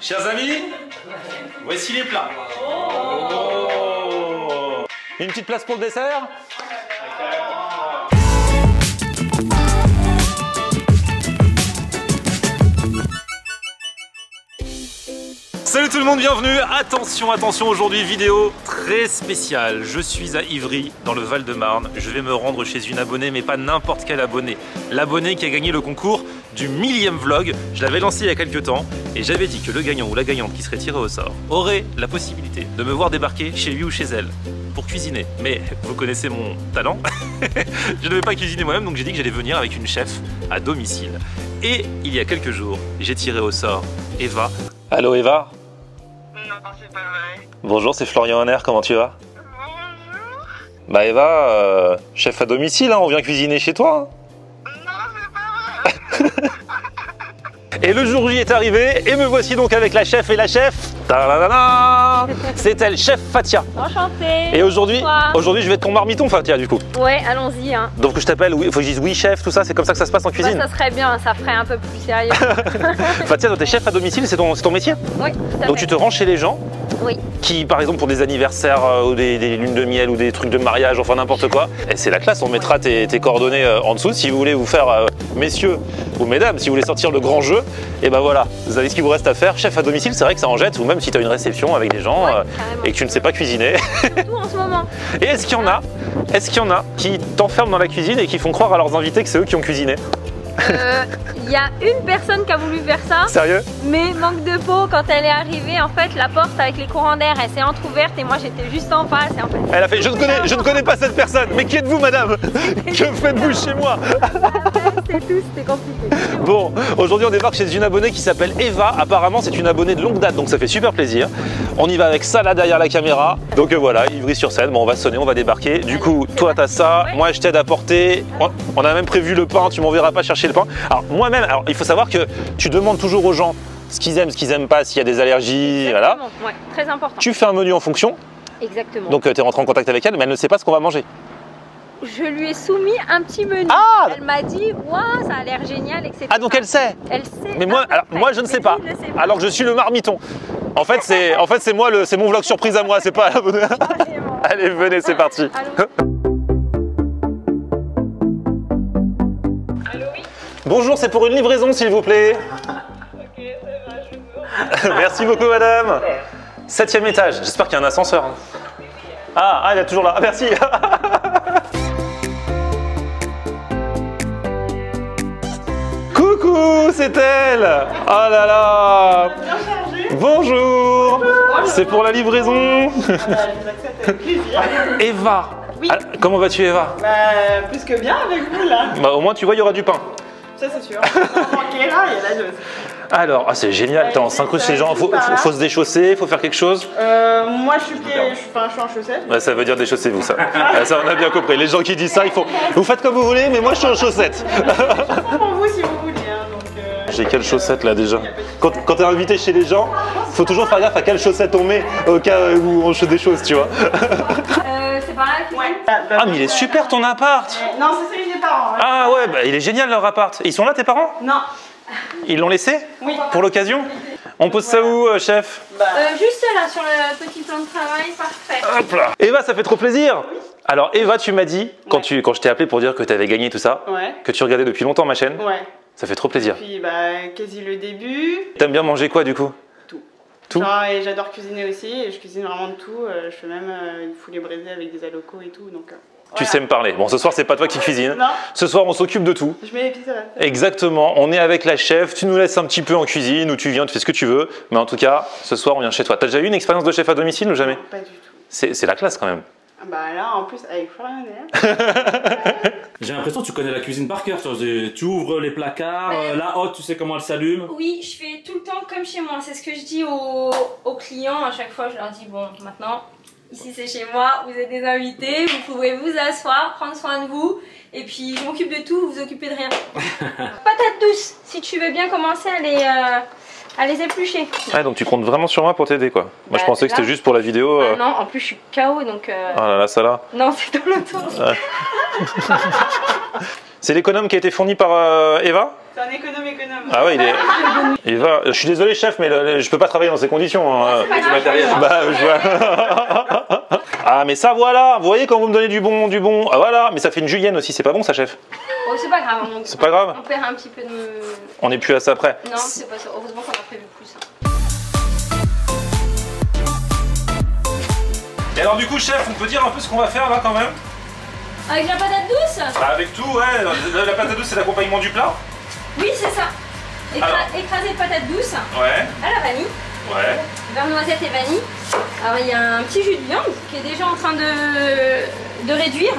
Chers amis, voici les plats. Oh. Une petite place pour le dessert? Salut tout le monde, bienvenue. Attention, attention, aujourd'hui vidéo très spéciale. Je suis à Ivry, dans le Val-de-Marne. Je vais me rendre chez une abonnée, mais pas n'importe quel abonné. L'abonné qui a gagné le concours du 1000e vlog. Je l'avais lancé il y a quelques temps et j'avais dit que le gagnant ou la gagnante qui serait tiré au sort aurait la possibilité de me voir débarquer chez lui ou chez elle pour cuisiner. Mais vous connaissez mon talent. Je ne vais pas cuisiner moi-même, donc j'ai dit que j'allais venir avec une chef à domicile. Et il y a quelques jours, j'ai tiré au sort Eva. Allô Eva? Non, c'est pas vrai. Bonjour, c'est Florian Honner, comment tu vas? Bonjour. Bah Eva, chef à domicile, hein, on vient cuisiner chez toi. Non, c'est pas vrai. Et le jour J est arrivé, et me voici donc avec la chef et la chef. Ta-da-da-da. C'est elle, chef Fatia. Enchantée. Et aujourd'hui, je vais être ton marmiton Fatia du coup. Ouais, allons-y. Hein. Donc je t'appelle, il faut que je dise oui chef, tout ça, c'est comme ça que ça se passe en cuisine. Bah, ça serait bien, ça ferait un peu plus sérieux. Fatia, toi t'es chef à domicile, c'est ton métier? Oui, tout à fait. Donc tu te rends chez les gens? Oui. Qui, par exemple, pour des anniversaires ou des lunes de miel ou des trucs de mariage, enfin n'importe quoi. Et c'est la classe, on mettra tes coordonnées en dessous. Si vous voulez vous faire, messieurs ou mesdames, si vous voulez sortir le grand jeu, et ben voilà, vous avez ce qu'il vous reste à faire. Chef à domicile, c'est vrai que ça en jette, ou même si tu as une réception avec des gens et que tu ne sais pas cuisiner. Surtout en ce moment. Et est-ce qu'il y en a qui t'enferment dans la cuisine et qui font croire à leurs invités que c'est eux qui ont cuisiné? Il y a une personne qui a voulu faire ça. Sérieux? Mais manque de peau, quand elle est arrivée, en fait, la porte avec les courants d'air, elle s'est entrouverte et moi j'étais juste en face. Et en fait, elle a fait, je ne connais pas cette personne, mais qui êtes-vous madame? Que faites-vous chez moi? c'est tout, c'était compliqué. Bon, aujourd'hui on débarque chez une abonnée qui s'appelle Eva. Apparemment c'est une abonnée de longue date, donc ça fait super plaisir. On y va avec ça là derrière la caméra. Donc voilà, Ivry-sur-Seine, bon on va sonner, on va débarquer. Du coup, toi t'as ça, moi je t'aide à porter. On a même prévu le pain, tu m'enverras pas chercher le pain. Alors moi-même, il faut savoir que tu demandes toujours aux gens ce qu'ils aiment pas, s'il y a des allergies, voilà. Ouais, très important. Tu fais un menu en fonction. Exactement. Donc tu es rentré en contact avec elle, mais elle ne sait pas ce qu'on va manger. Je lui ai soumis un petit menu. Ah, elle m'a dit, waouh, ça a l'air génial, etc. Ah donc elle sait. Elle sait. Mais moi, moi je ne sais pas. Alors que je suis le marmiton. En fait c'est moi, c'est mon vlog surprise à moi, c'est pas la bonne. Allez venez, c'est parti. Allô, oui. Bonjour, c'est pour une livraison s'il vous plaît. Ok, ça va, je Merci beaucoup madame. 7e étage, j'espère qu'il y a un ascenseur. Ah, il est toujours là, merci. Coucou, c'est elle. Oh là là. Bonjour. C'est pour la livraison. Eva. Oui. Ah, comment vas-tu Eva? Bah, plus que bien avec vous là. Bah, au moins tu vois, il y aura du pain. Ça, c'est sûr. On manquait là, il y a la dose. Alors, c'est génial, t'es en synchro chez les gens, faut se déchausser, faut faire quelque chose. Moi je suis en chaussettes. Ouais, ça veut dire déchaussez-vous ça. Ça on a bien compris, les gens qui disent ça, vous faites comme vous voulez, mais moi je suis en chaussettes. C'est pour vous si vous voulez. Hein, donc, J'ai quelles chaussettes là déjà? Quand t'es invité chez les gens, faut toujours faire gaffe à quelles chaussettes on met au cas où on des choses, tu vois. C'est par là que ouais. Ah mais il est super ton appart. Non, c'est celui des parents. Ouais. Ah ouais, bah, il est génial leur appart. Ils sont là tes parents? Non. Ils l'ont laissé? Oui. Pour l'occasion? On pose ça où, chef? juste là, sur le petit plan de travail, parfait. Hop là. Eva, ça fait trop plaisir. Alors Eva, tu m'as dit, quand je t'ai appelé pour dire que tu avais gagné tout ça, que tu regardais depuis longtemps ma chaîne, ça fait trop plaisir. Et puis quasi le début. T'aimes bien manger quoi du coup? Tout. Genre, et j'adore cuisiner aussi, et je cuisine vraiment de tout. Je fais même une foulée braisée avec des alocos et tout. Donc, tu sais me parler. Bon, ce soir, c'est pas toi qui cuisine. Non. Ce soir, on s'occupe de tout. Je mets les pizzas. Exactement. On est avec la chef. Tu nous laisses un petit peu en cuisine ou tu viens, tu fais ce que tu veux. Mais en tout cas, ce soir, on vient chez toi. T'as déjà eu une expérience de chef à domicile ou jamais? Non, pas du tout. C'est la classe quand même. Bah là, en plus, avec Florian Honner. J'ai l'impression que tu connais la cuisine par cœur. Tu ouvres les placards, la hotte, tu sais comment elle s'allume. Oui, je fais tout le temps comme chez moi. C'est ce que je dis aux clients. À chaque fois, je leur dis, bon, maintenant, ici c'est chez moi, vous êtes des invités, vous pouvez vous asseoir, prendre soin de vous. Et puis, je m'occupe de tout, vous vous occupez de rien. Patates douces, si tu veux bien commencer à les éplucher. Ah, donc tu comptes vraiment sur moi pour t'aider quoi. Moi je pensais que c'était juste pour la vidéo. Non, en plus je suis KO donc. Ah là là, ça là. Non, c'est dans l'autre sens. C'est l'économe qui a été fourni par Eva? C'est un économe. Ah ouais, il est... Eva, je suis désolé chef, mais je peux pas travailler dans ces conditions. Hein. C'est pas grave. Bah, je vois. Ah mais ça voilà, vous voyez quand vous me donnez du bon, ah voilà, mais ça fait une julienne aussi, c'est pas bon ça chef? Oh, c'est pas grave. C'est pas grave. On perd un petit peu de... On n'est plus à ça près. Non, c'est pas ça. Heureusement qu'on a prévu plus. Hein. Et alors du coup chef, on peut dire un peu ce qu'on va faire là quand même? Avec la patate douce? Bah avec tout, ouais, la patate douce c'est l'accompagnement du plat? Oui, c'est ça. Alors. Écrasé de patates douces Ouais. à la vanille. Ouais. Beurre noisette et vanille. Alors il y a un petit jus de viande qui est déjà en train de réduire.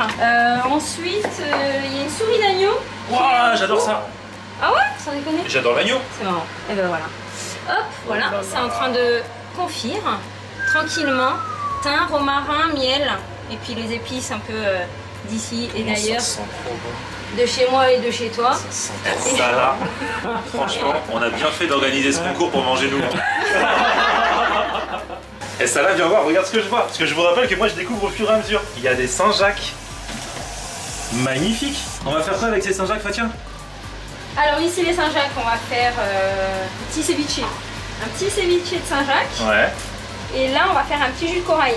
Ensuite, il y a une souris d'agneau. Ouah, j'adore ça. Ah ouais? Sans déconner? J'adore l'agneau. C'est marrant. Et ben voilà. Hop, voilà, c'est en train de confire tranquillement. Thym, romarin, miel et puis les épices un peu d'ici et d'ailleurs. De chez moi et de chez toi. Ça là, franchement, on a bien fait d'organiser ce concours pour manger nous. Et ça là, viens voir, regarde ce que je vois. Parce que je vous rappelle que moi je découvre au fur et à mesure. Il y a des Saint-Jacques. Magnifique. On va faire quoi avec ces Saint-Jacques, Fatia? Alors ici les Saint-Jacques, on va faire un petit ceviche. Un petit ceviche de Saint-Jacques. Ouais. Et là on va faire un petit jus de corail.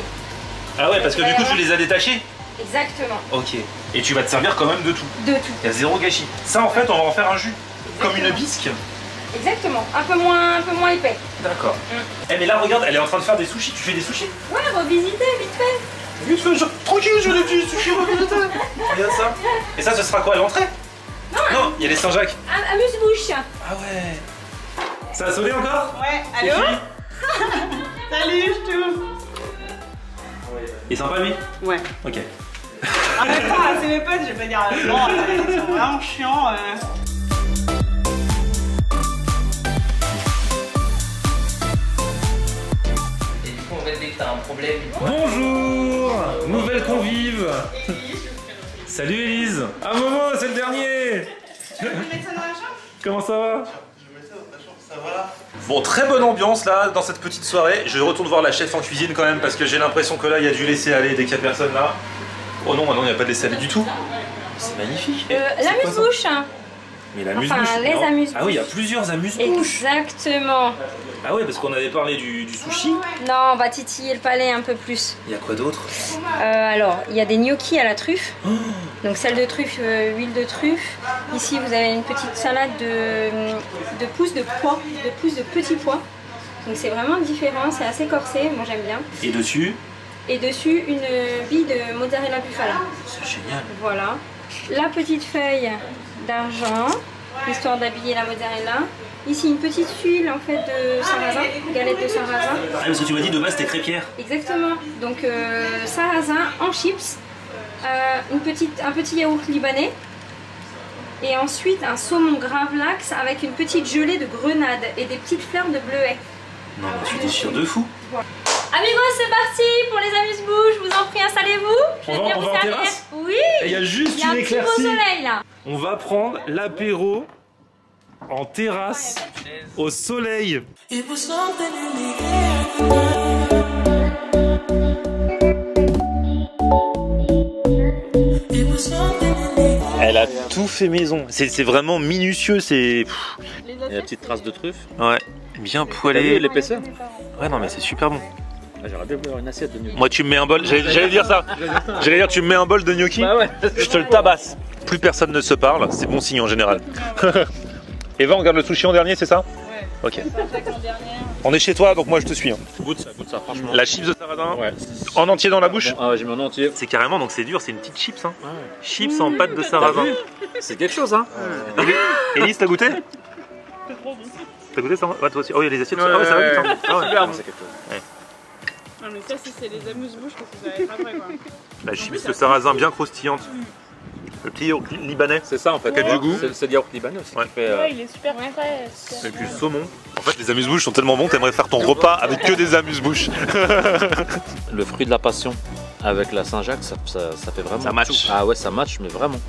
Ah ouais, parce que du coup tu les as détachés? Exactement. Ok. Et tu vas te servir quand même de tout? De tout. Il y a zéro gâchis. Ça en fait, on va en faire un jus. Exactement. Comme une bisque. Exactement. Un peu moins épais. D'accord. Eh mais là regarde, elle est en train de faire des sushis. Tu fais des sushis? Ouais, revisiter vite fait. Vite fait, genre, tranquille, je veux des petits sushis revisiter. Regarde ça. Et ça, ce sera quoi à l'entrée? Non, il y a les Saint-Jacques. Amuse-bouche. Ah ouais. Ça a sonné encore? Ouais, C'est allô? fini? Salut, je t'ouvre. Il est sympa lui? Ouais. Ok. En même temps, c'est mes potes, je vais pas dire non, ils sont vraiment chiants. Et du coup, en fait, dès que t'as un problème, Bonjour, nouvelle convive. Salut Élise. Ah Momo, c'est le dernier. Tu veux mettre ça dans la chambre? Comment ça va? Bon, très bonne ambiance là dans cette petite soirée. Je retourne voir la chef en cuisine quand même parce que j'ai l'impression que là il y a du laisser aller dès qu'il n'y a personne là. Oh non, il n'y a pas de laisser aller du tout. C'est magnifique. L'amuse-bouche. Mais l'amuse-bouche. Enfin, les non. amuse-bouches. Ah oui, il y a plusieurs amuse-bouches. Exactement. Ah ouais, parce qu'on avait parlé du sushi. Non, on va titiller le palais un peu plus. Il y a quoi d'autre? Alors, il y a des gnocchis à la truffe. Donc sel de truffe, huile de truffe. Ici, vous avez une petite salade de pousses de pois, de pousses de petits pois. Donc c'est vraiment différent, c'est assez corsé, moi j'aime bien. Et dessus? Et dessus, une bille de mozzarella bufala. C'est génial. Voilà. La petite feuille d'argent, histoire d'habiller la mozzarella. Ici, une petite huile en fait de sarrasin, galette de sarrasin. Ah, parce que tu m'as dit de base c'était crêpière. Exactement. Donc sarrasin en chips, un petit yaourt libanais et ensuite un saumon gravlax avec une petite gelée de grenade et des petites fleurs de bleuet. Non, mais tu déchires de fou. Voilà. Amigos, c'est parti pour les amuse-bouches. Je vous en prie, installez-vous. Je vais venir vous servir. Terrasse? Oui. Et il y a juste Il y a un une petit beau éclaircie. soleil là. On va prendre l'apéro en terrasse au soleil. Elle a tout fait maison. C'est vraiment minutieux. C'est Il y a la petite trace de truffe. ouais, bien T'as vu poêlé. l'épaisseur? Ouais, non mais c'est super bon. Ah, j'aurais bien voulu avoir une assiette de gnocchi. Moi, tu me mets un bol. J'allais dire ça. J'allais dire, tu me mets un bol de gnocchi. Bah ouais. Je te le tabasse. Plus personne ne se parle, c'est bon signe en général. Eva, on regarde le sushi en dernier, c'est ça? Ouais. Ok. On est chez toi, donc moi je te suis. Hein. Goûte ça, franchement. La chips de sarrasin, Ouais. en entier dans la bouche. Ah ouais, j'ai mis en entier. C'est carrément, donc c'est dur, c'est une petite chips. Hein. Ah ouais. Chips en pâte de sarrasin. C'est quelque chose, hein. Élise, t'as goûté? T'as goûté ça? Ouais, toi aussi. Oh, il y a les assiettes. Ah ouais, ça va vite. Hein. Ah ouais. C'est quelque chose. Non, mais ça, si c'est les amuse-bouches, parce que ça va être après quoi. La chips de sarrasin bien croustillante. Le petit yaourt libanais. C'est ça en fait. Qui a du goût. C'est le yaourt libanais aussi qui fait. Ouais, il est super frais. Et puis le saumon. En fait, les amuse-bouches sont tellement bons, t'aimerais faire ton repas avec que des amuse-bouches. Le fruit de la passion avec la Saint-Jacques, ça fait vraiment. Ça match. tout. Ah ouais, ça match, mais vraiment.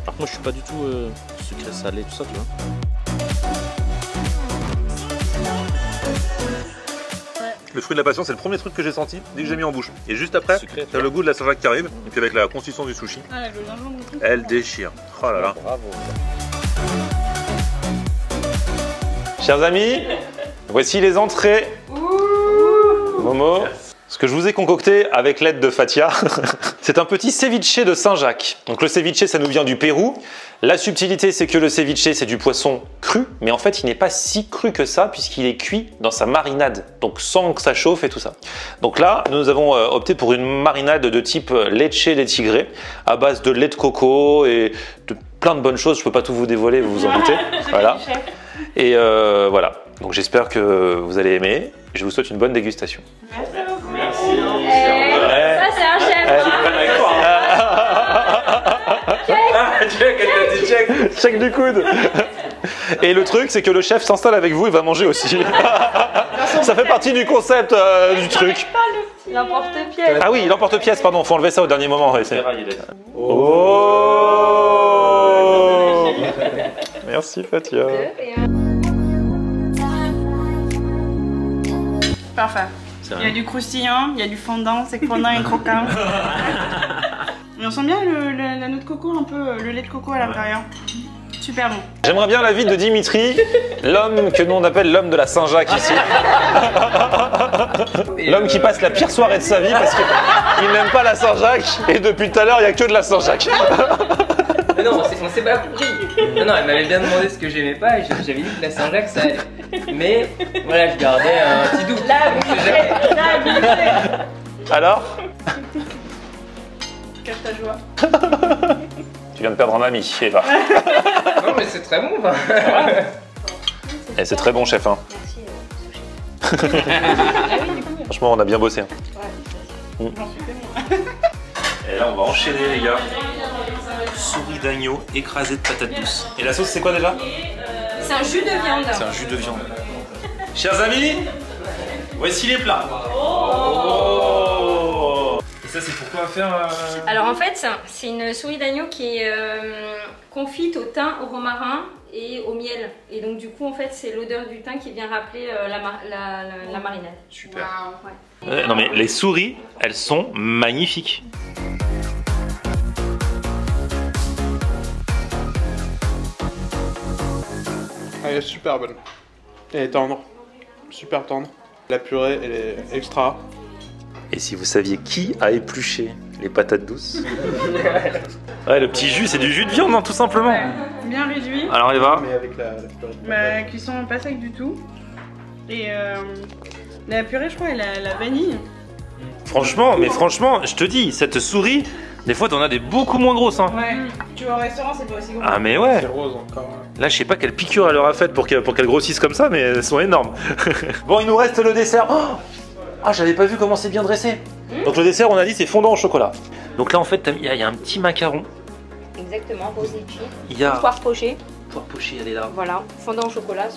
Par contre, je suis pas du tout sucré salé, tout ça, tu vois. Le fruit de la passion, c'est le premier truc que j'ai senti dès que j'ai mis en bouche. Et juste après, t'as le goût de la Saint-Jacques qui arrive. Et puis avec la consistance du sushi, Ah, le gingembre aussi. elle déchire. Oh là là. Bravo. Chers amis, voici les entrées. Momo. Ce que je vous ai concocté avec l'aide de Fatia, c'est un petit ceviche de Saint-Jacques. Donc le ceviche, ça nous vient du Pérou. La subtilité, c'est que le ceviche, c'est du poisson cru, mais en fait, il n'est pas si cru que ça, puisqu'il est cuit dans sa marinade, donc sans que ça chauffe et tout ça. Donc là, nous avons opté pour une marinade de type leche de tigre, à base de lait de coco et de plein de bonnes choses. Je peux pas tout vous dévoiler, vous vous en doutez. Voilà. Et voilà. Donc j'espère que vous allez aimer. Je vous souhaite une bonne dégustation. Merci beaucoup. Ça, c'est un chef. Check du coude. Et le truc, c'est que le chef s'installe avec vous et va manger aussi. Ça fait partie du concept du truc. L'emporte-pièce. Ah oui, l'emporte-pièce, pardon, faut enlever ça au dernier moment. Ouais, Oh. Merci Fatia. Parfait. Il y a du croustillant, il y a du fondant, c'est fondant et croquant. Mais on sent bien la noix de coco, un peu le lait de coco à l'intérieur. Super bon. J'aimerais bien l'avis de Dimitri, l'homme que nous on appelle l'homme de la Saint-Jacques ici. L'homme qui passe la pire soirée de sa vie parce qu'il n'aime pas la Saint-Jacques et depuis tout à l'heure il n'y a que de la Saint-Jacques. Mais non, on s'est pas compris. Non, elle m'avait bien demandé ce que j'aimais pas et j'avais dit que la Saint-Jacques ça allait. Mais voilà, je gardais un petit doute. Alors? Cache ta joie. Tu viens de perdre un ami, Eva. Non, mais c'est très bon. Enfin. Et c'est très bon chef. Hein. Merci. Franchement on a bien bossé. Hein. J'en suis témoin. Et là on va enchaîner les gars. Souris d'agneau écrasée de patates douces. Et la sauce c'est quoi déjà? C'est un jus de viande. C'est un jus de viande. Chers amis, voici les plats. Oh. Et ça c'est pourquoi faire Alors en fait, c'est une souris d'agneau qui est confite au thym, au romarin et au miel. Et donc du coup en fait c'est l'odeur du thym qui vient rappeler la marinade. Super. Ouais. Non mais les souris, elles sont magnifiques. Elle est super bonne. Elle est tendre. Super tendre. La purée, elle est extra. Et si vous saviez qui a épluché les patates douces? Ouais, le petit jus, c'est du jus de viande, hein, tout simplement. Ouais, bien réduit. Alors Eva, Mais avec la purée. Bah, cuisson pas sec du tout. Et la purée, je crois, elle a la vanille. franchement, je te dis, cette souris, des fois t'en as des beaucoup moins grosses. Hein. Ouais. Tu vas au restaurant, c'est pas aussi gros. Ah mais ouais. C'est rose encore. Là, je sais pas quelle piqûre elle leur a faite pour qu'elles grossissent comme ça, mais elles sont énormes. Bon, il nous reste le dessert. Oh ah, j'avais pas vu comment c'est bien dressé. Donc le dessert, on a dit, c'est fondant au chocolat. Donc là, en fait, il y a un petit macaron. Exactement, rosé cheese. Il y a Poire pochée. poire pochée, elle est là. Voilà, fondant au chocolat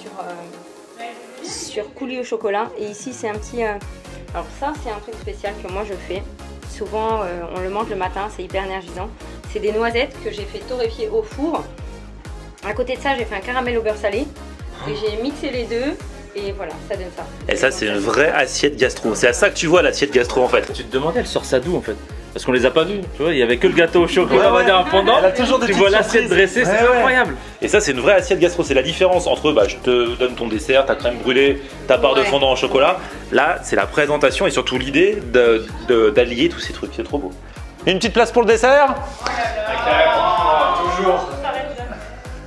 sur coulis au chocolat. Et ici, c'est un petit... Alors ça, c'est un truc spécial que moi je fais. Souvent, on le mange le matin, c'est hyper énergisant. C'est des noisettes que j'ai fait torréfier au four. À côté de ça, j'ai fait un caramel au beurre salé. Et j'ai mixé les deux. Et voilà, ça donne ça. Et ça, c'est une vraie assiette gastro. C'est à ça que tu vois l'assiette gastro, en fait. Tu te demandais, elle sort ça d'où en fait? Parce qu'on les a pas vus, tu vois, il y avait que le gâteau au chocolat, on va dire un pendant. Elle a toujours des Tu petites vois l'assiette surprises. dressée, c'est Ouais, ouais. incroyable. Et ça, c'est une vraie assiette gastro. C'est la différence entre, bah, je te donne ton dessert, ta crème brûlée, ta part de Ouais. fondant au chocolat. Là, c'est la présentation et surtout l'idée d'allier tous ces trucs. C'est trop beau. Une petite place pour le dessert? Toujours.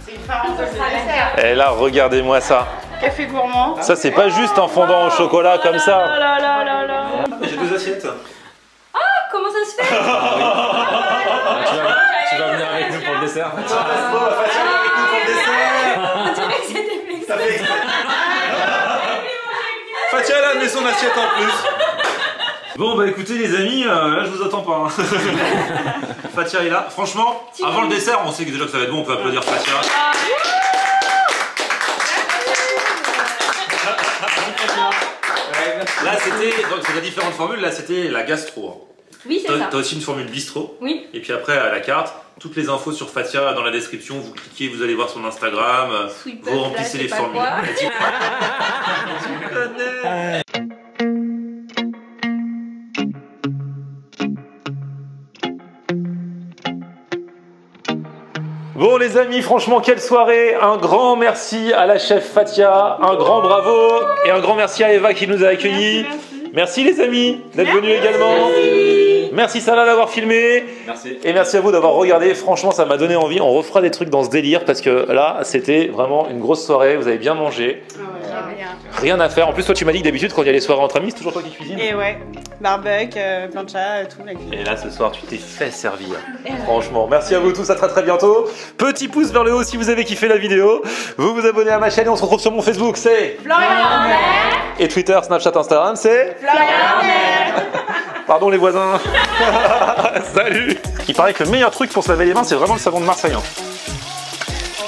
C'est une farce de dessert. Et là, regardez-moi ça. Café gourmand. Ça, c'est pas juste un fondant au chocolat comme Oh ça. là là là là. J'ai deux assiettes. Comment ça se fait? Tu vas venir avec nous pour le dessert. On dirait que c'était flexible. Fatia, elle a amené son assiette en plus. Bon, bah écoutez, les amis, là, je vous attends pas. Hein. Fatia est là. Franchement, avant le dessert, on sait que déjà que ça va être bon. On peut applaudir Fatia. Là, c'était. Donc, c'est la différente formule. Là, c'était la gastro. Oui, c'est ça. T'as aussi une formule bistrot. Oui. Et puis après, à la carte, toutes les infos sur Fatia dans la description. Vous cliquez, vous allez voir son Instagram. Sweet Vous remplissez Pasta, les je sais pas formules. quoi. Tu connais. les amis, franchement quelle soirée. Un grand merci à la chef Fatia, un grand bravo et un grand merci à Eva qui nous a accueillis. Merci les amis d'être venus également. Merci Salah d'avoir filmé. Merci. Et merci à vous d'avoir regardé. Franchement, ça m'a donné envie. On refera des trucs dans ce délire parce que là, c'était vraiment une grosse soirée. Vous avez bien mangé. Rien à faire. En plus, toi, tu m'as dit que d'habitude, quand il y a les soirées entre amis, c'est toujours toi qui cuisines. Et ouais, barbecue, plancha, tout la cuisine. Et là, ce soir, tu t'es fait servir. Franchement, merci à vous tous. À très bientôt. Petit pouce vers le haut si vous avez kiffé la vidéo. Vous vous abonnez à ma chaîne et on se retrouve sur mon Facebook. C'est Florian Lambert. Et Twitter, Snapchat, Instagram, c'est Florian Lambert. Pardon les voisins. Salut. Il paraît que le meilleur truc pour se laver les mains, c'est vraiment le savon de Marseille. Hein.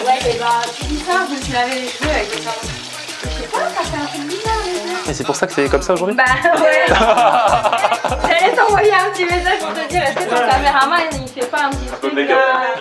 Ouais, et bah, tu dis ça, je me suis lavé les cheveux avec le savon. Je sais pas, ça fait un peu bizarre les yeux. Et c'est pour ça que c'est comme ça aujourd'hui? Bah ouais. J'allais t'envoyer un petit message pour te dire, est-ce que ton caméraman il fait pas un petit truc là?